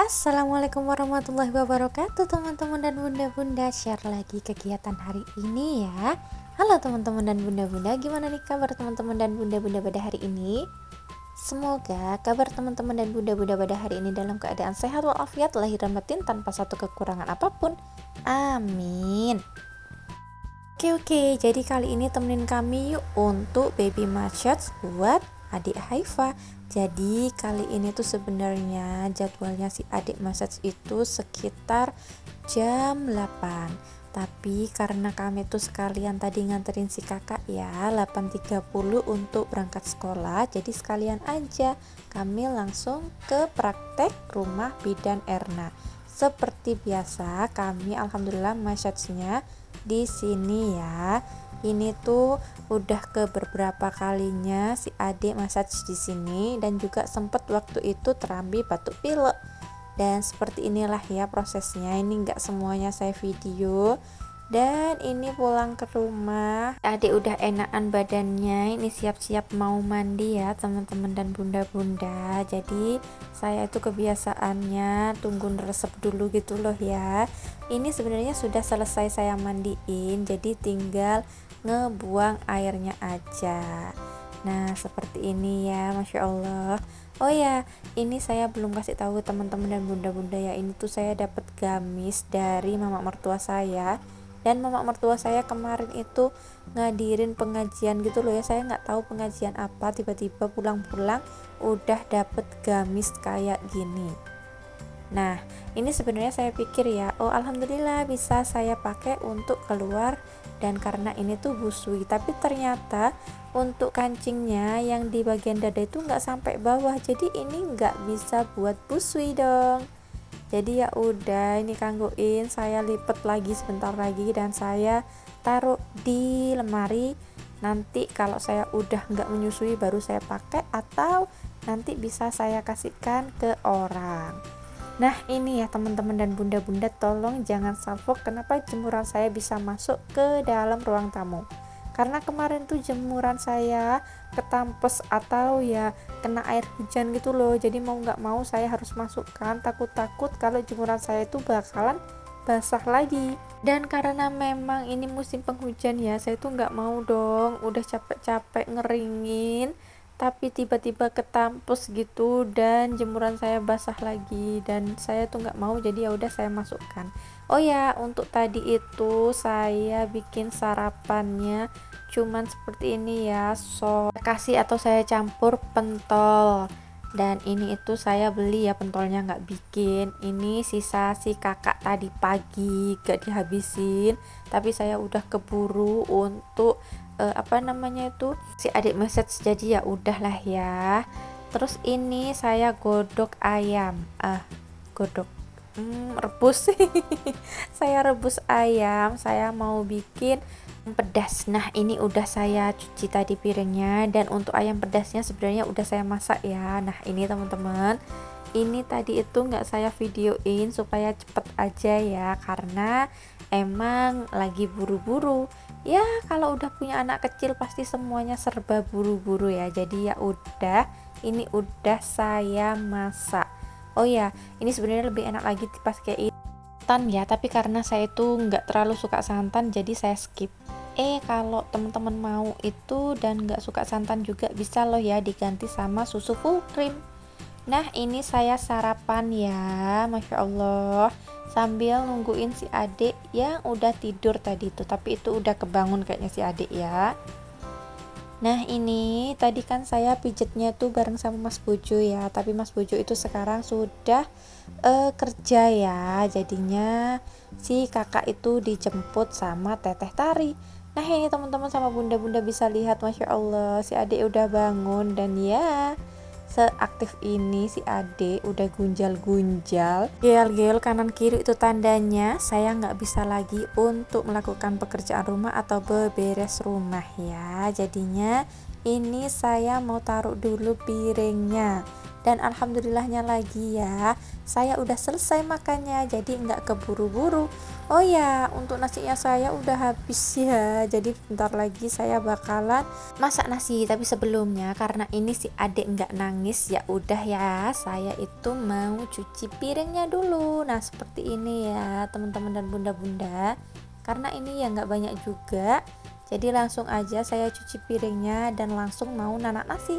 Assalamualaikum warahmatullahi wabarakatuh teman-teman dan bunda-bunda. Share lagi kegiatan hari ini ya. Halo teman-teman dan bunda-bunda, gimana nih kabar teman-teman dan bunda-bunda pada hari ini? Semoga kabar teman-teman dan bunda-bunda pada hari ini dalam keadaan sehat walafiat lahir dan batin tanpa satu kekurangan apapun. Amin. Oke, jadi kali ini temenin kami yuk untuk baby massage buat adik Haifa. Jadi kali ini tuh sebenarnya jadwalnya si adik massage itu sekitar jam 8. Tapi karena kami tuh sekalian tadi nganterin si kakak ya 8.30 untuk berangkat sekolah, jadi sekalian aja kami langsung ke praktek rumah bidan Erna. Seperti biasa kami alhamdulillah massage-nya di sini ya. Ini tuh udah ke beberapa kalinya si adik massage di sini dan juga sempet waktu itu terambi batuk pilek. Dan seperti inilah ya prosesnya. Ini enggak semuanya saya video. Dan ini pulang ke rumah, adik udah enakan badannya, ini siap-siap mau mandi ya teman-teman dan bunda-bunda. Jadi saya itu kebiasaannya tunggu resep dulu gitu loh ya. Ini sebenarnya sudah selesai saya mandiin, jadi tinggal ngebuang airnya aja. Nah seperti ini ya, Masya Allah. Oh ya, ini saya belum kasih tahu teman-teman dan bunda-bunda ya. Ini tuh saya dapat gamis dari mama mertua saya. Dan mama mertua saya kemarin itu ngadirin pengajian gitu loh ya. Saya nggak tahu pengajian apa, tiba-tiba pulang-pulang udah dapet gamis kayak gini. Nah ini sebenarnya saya pikir ya, oh alhamdulillah bisa saya pakai untuk keluar. Dan karena ini tuh busui, tapi ternyata untuk kancingnya yang di bagian dada itu nggak sampai bawah, jadi ini nggak bisa buat busui dong. Jadi ya udah, ini kangguin saya lipet lagi sebentar lagi dan saya taruh di lemari. Nanti kalau saya udah nggak menyusui baru saya pakai, atau nanti bisa saya kasihkan ke orang. Nah ini ya teman-teman dan bunda-bunda, tolong jangan salfok kenapa jemuran saya bisa masuk ke dalam ruang tamu. Karena kemarin tuh jemuran saya ketampes atau ya kena air hujan gitu loh, jadi mau nggak mau saya harus masukkan, takut-takut kalau jemuran saya itu bakalan basah lagi. Dan karena memang ini musim penghujan ya, saya tuh nggak mau dong udah capek-capek ngeringin tapi tiba-tiba ketampes gitu dan jemuran saya basah lagi, dan saya tuh nggak mau, jadi ya udah saya masukkan. Oh ya, untuk tadi itu saya bikin sarapannya cuman seperti ini ya, kasih atau saya campur pentol. Dan ini itu saya beli ya, pentolnya nggak bikin, ini sisa si kakak tadi pagi gak dihabisin, tapi saya udah keburu untuk apa namanya itu si adik message, jadi ya udahlah ya. Terus ini saya godok ayam, godok rebus saya rebus ayam, saya mau bikin pedas. Nah ini udah saya cuci tadi piringnya, dan untuk ayam pedasnya sebenarnya udah saya masak ya. Nah ini teman-teman, ini tadi itu nggak saya videoin supaya cepet aja ya, karena emang lagi buru-buru ya. Kalau udah punya anak kecil pasti semuanya serba buru-buru ya, jadi ya udah, ini udah saya masak. Oh ya, ini sebenarnya lebih enak lagi pas kayak santan ya, tapi karena saya itu nggak terlalu suka santan jadi saya skip. Kalau teman-teman mau itu dan nggak suka santan juga bisa loh ya, diganti sama susu full cream. Nah ini saya sarapan ya, Masya Allah, sambil nungguin si adik yang udah tidur tadi itu, tapi itu udah kebangun kayaknya si adik ya. Nah ini tadi kan saya pijetnya tuh bareng sama Mas Bojo ya, tapi Mas Bojo itu sekarang sudah kerja ya, jadinya si kakak itu dijemput sama Teteh Tari. Nah ini teman-teman sama bunda-bunda bisa lihat, Masya Allah si adik udah bangun, dan ya seaktif ini si adik udah gunjal-gunjal, gel-gel kanan kiri, itu tandanya saya nggak bisa lagi untuk melakukan pekerjaan rumah atau beberes rumah ya. Jadinya ini saya mau taruh dulu piringnya. Dan alhamdulillahnya lagi ya, saya udah selesai makannya, jadi nggak keburu-buru. Oh ya, untuk nasinya saya udah habis ya, jadi bentar lagi saya bakalan masak nasi. Tapi sebelumnya karena ini si adik nggak nangis, ya udah ya, saya itu mau cuci piringnya dulu. Nah seperti ini ya teman-teman dan bunda-bunda, karena ini ya nggak banyak juga, jadi langsung aja saya cuci piringnya dan langsung mau nanak nasi.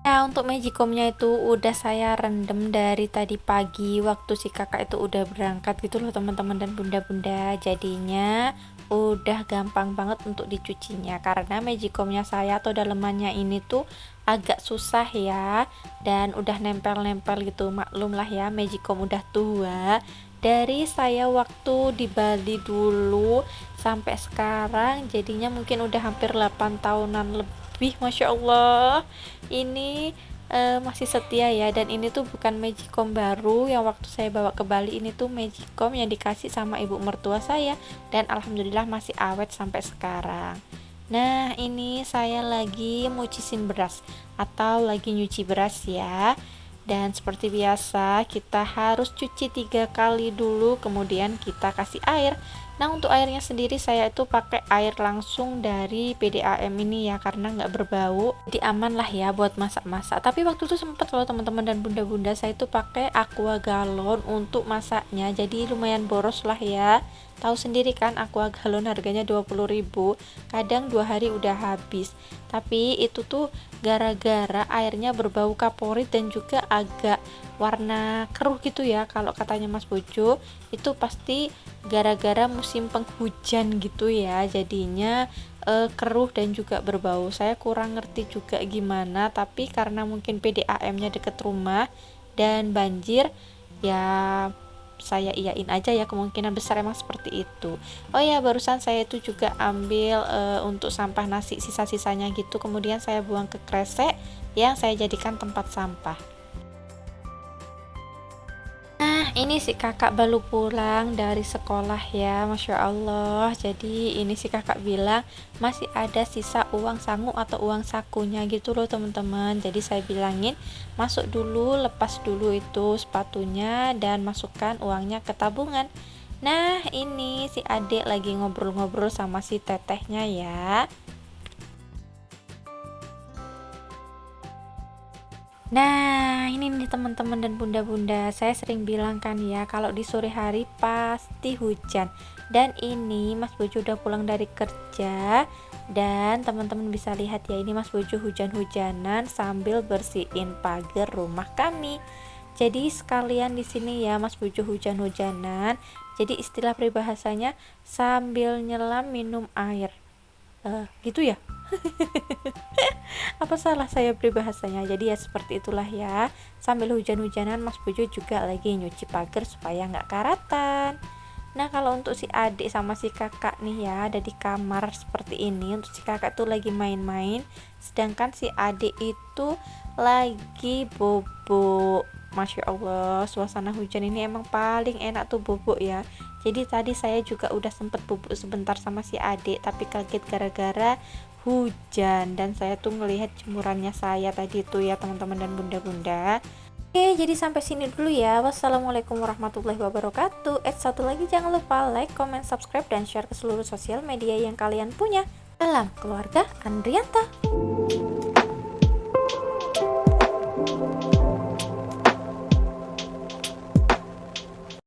Nah, untuk magicomnya itu udah saya rendam dari tadi pagi waktu si kakak itu udah berangkat gitu loh teman-teman dan bunda-bunda. Jadinya udah gampang banget untuk dicucinya karena magicomnya saya atau dalemannya ini tuh agak susah ya, dan udah nempel-nempel gitu. Maklum lah ya, magicom udah tua. Dari saya waktu di Bali dulu sampai sekarang jadinya mungkin udah hampir 8 tahunan lebih, Masya Allah. Ini masih setia ya, dan ini tuh bukan magicom baru yang waktu saya bawa ke Bali. Ini tuh magicom yang dikasih sama ibu mertua saya, dan alhamdulillah masih awet sampai sekarang. Nah ini saya lagi mucisin beras atau lagi nyuci beras ya, dan seperti biasa kita harus cuci 3 kali dulu, kemudian kita kasih air. Nah untuk airnya sendiri saya itu pakai air langsung dari PDAM ini ya, karena nggak berbau, jadi aman lah ya buat masak-masak. Tapi waktu itu sempat loh teman-teman dan bunda-bunda, saya itu pakai aqua galon untuk masaknya, jadi lumayan boros lah ya. Tahu sendiri kan aqua galon harganya 20.000, kadang 2 hari udah habis. Tapi itu tuh gara-gara airnya berbau kaporit dan juga agak warna keruh gitu ya, kalau katanya Mas Bojo itu pasti gara-gara musim penghujan gitu ya, jadinya keruh dan juga berbau. Saya kurang ngerti juga gimana, tapi karena mungkin PDAM-nya deket rumah dan banjir ya, saya iyain aja ya, kemungkinan besar emang seperti itu. Oh ya, barusan saya itu juga ambil untuk sampah nasi sisa-sisanya gitu, kemudian saya buang ke kresek yang saya jadikan tempat sampah. Ini si kakak baru pulang dari sekolah ya, Masya Allah. Jadi ini si kakak bilang masih ada sisa uang sangu atau uang sakunya gitu loh teman-teman. Jadi saya bilangin masuk dulu, lepas dulu itu sepatunya dan masukkan uangnya ke tabungan. Nah ini si adik lagi ngobrol-ngobrol sama si tetehnya ya. Nah, ini nih teman-teman dan bunda-bunda, saya sering bilang kan ya, kalau di sore hari pasti hujan. Dan ini Mas Bojo udah pulang dari kerja, dan teman-teman bisa lihat ya, ini Mas Bojo hujan-hujanan sambil bersihin pagar rumah kami. Jadi sekalian di sini ya Mas Bojo hujan-hujanan. Jadi istilah peribahasanya sambil nyelam minum air. Gitu ya. Apa salah saya peribahasanya? Jadi ya seperti itulah ya, sambil hujan-hujanan Mas Bojo juga lagi nyuci pagar supaya nggak karatan. Nah kalau untuk si adik sama si kakak nih ya, ada di kamar seperti ini. Untuk si kakak tuh lagi main-main, sedangkan si adik itu lagi bobo. Masya Allah, suasana hujan ini emang paling enak tuh bubuk ya. Jadi tadi saya juga udah sempet bubuk sebentar sama si adik, tapi kaget gara-gara hujan, dan saya tuh ngelihat jemurannya saya tadi tuh ya teman-teman dan bunda-bunda. Oke, jadi sampai sini dulu ya. Wassalamualaikum warahmatullahi wabarakatuh. Satu lagi, jangan lupa like, comment, subscribe, dan share ke seluruh sosial media yang kalian punya. Salam keluarga Andrianta.